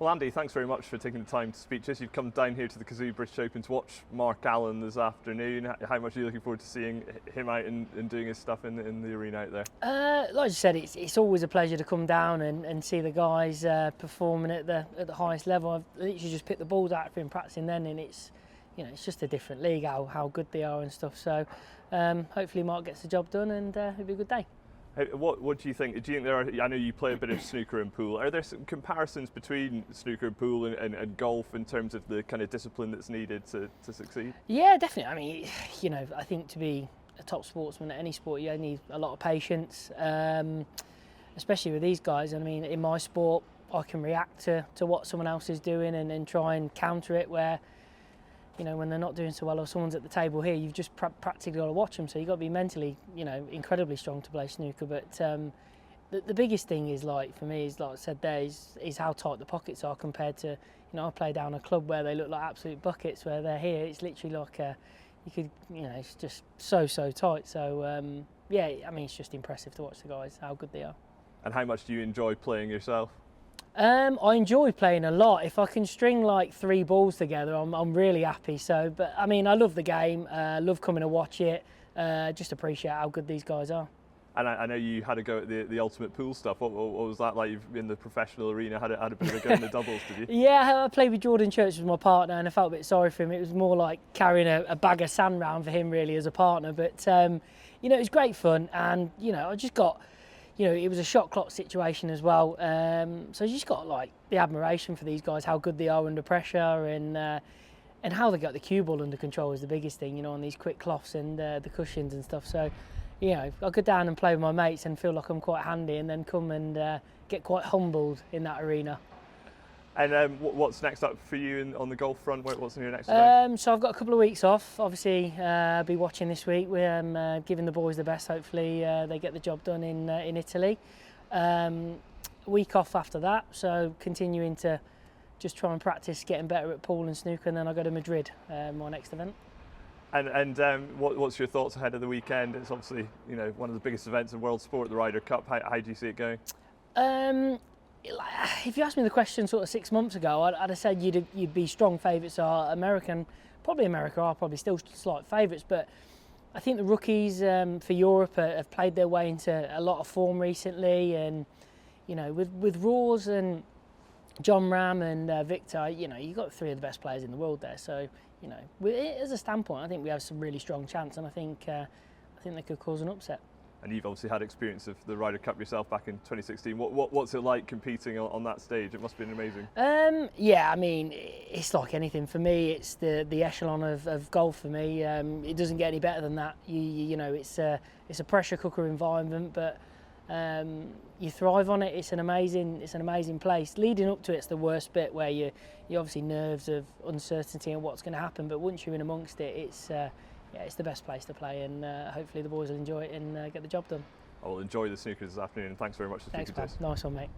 Well, Andy, thanks very much for taking the time to speak to us. You've come down here to the Cazoo British Open to watch Mark Allen this afternoon. How much are you looking forward to seeing him out and doing his stuff in the arena out there? Like you said, it's always a pleasure to come down and see the guys performing at the highest level. I've literally just picked the balls out for him practicing then, and it's just a different league how good they are and stuff. So hopefully Mark gets the job done, and it'll be a good day. What do you think? Do you think there are? I know you play a bit of snooker and pool. Are there some comparisons between snooker and pool and golf in terms of the kind of discipline that's needed to succeed? Yeah, definitely. I mean, I think to be a top sportsman at any sport, you need a lot of patience, especially with these guys. I mean, in my sport, I can react to what someone else is doing and then try and counter it where, when they're not doing so well or someone's at the table here, you've just practically got to watch them. So you've got to be mentally, incredibly strong to play snooker. But the biggest thing is, for me, is like I said there, is how tight the pockets are compared to, I play down a club where they look like absolute buckets, where they're here, it's literally like it's just so tight. So yeah, I mean, it's just impressive to watch the guys, how good they are. And how much do you enjoy playing yourself? I enjoy playing a lot. If I can string like 3 balls together, I'm really happy. So, but I mean, I love the game. Love coming to watch it. Just appreciate how good these guys are. And I know you had a go at the ultimate pool stuff. What was that like? You've in the professional arena, had a bit of a go in the doubles, did you? Yeah, I played with Jordan Church with my partner, and I felt a bit sorry for him. It was more like carrying a bag of sand round for him really as a partner. But it was great fun, and I just got. It was a shot clock situation as well, so you just got the admiration for these guys, how good they are under pressure, and how they got the cue ball under control is the biggest thing, on these quick cloths and the cushions and stuff. So, I go down and play with my mates and feel like I'm quite handy, and then come and get quite humbled in that arena. And what's next up for you on the golf front? What's in your next event? So I've got a couple of weeks off. Obviously, I'll be watching this week. We're giving the boys the best. Hopefully, they get the job done in Italy. Week off after that. So continuing to just try and practice getting better at pool and snooker, and then I go to Madrid, my next event. And what's your thoughts ahead of the weekend? It's obviously one of the biggest events in world sport, the Ryder Cup. How do you see it going? If you asked me the question sort of 6 months ago, I'd have said you'd be strong favourites are America are probably still slight favourites, but I think the rookies for Europe have played their way into a lot of form recently, and with Rawls and John Ram and Victor, you've got 3 of the best players in the world there. So as a standpoint, I think we have some really strong chance, and I think they could cause an upset. And you've obviously had experience of the Ryder Cup yourself back in 2016. What's it like competing on that stage? It must have been amazing. Yeah, I mean, it's like anything. For me, it's the echelon of golf for me. It doesn't get any better than that. It's a pressure cooker environment, but you thrive on it. It's an amazing place. Leading up to it's the worst bit, where you obviously nerves of uncertainty and what's going to happen. But once you're in amongst it, it's the best place to play, and hopefully the boys will enjoy it and get the job done. I will enjoy the snooker this afternoon, and thanks very much for speaking to us. Nice one, mate.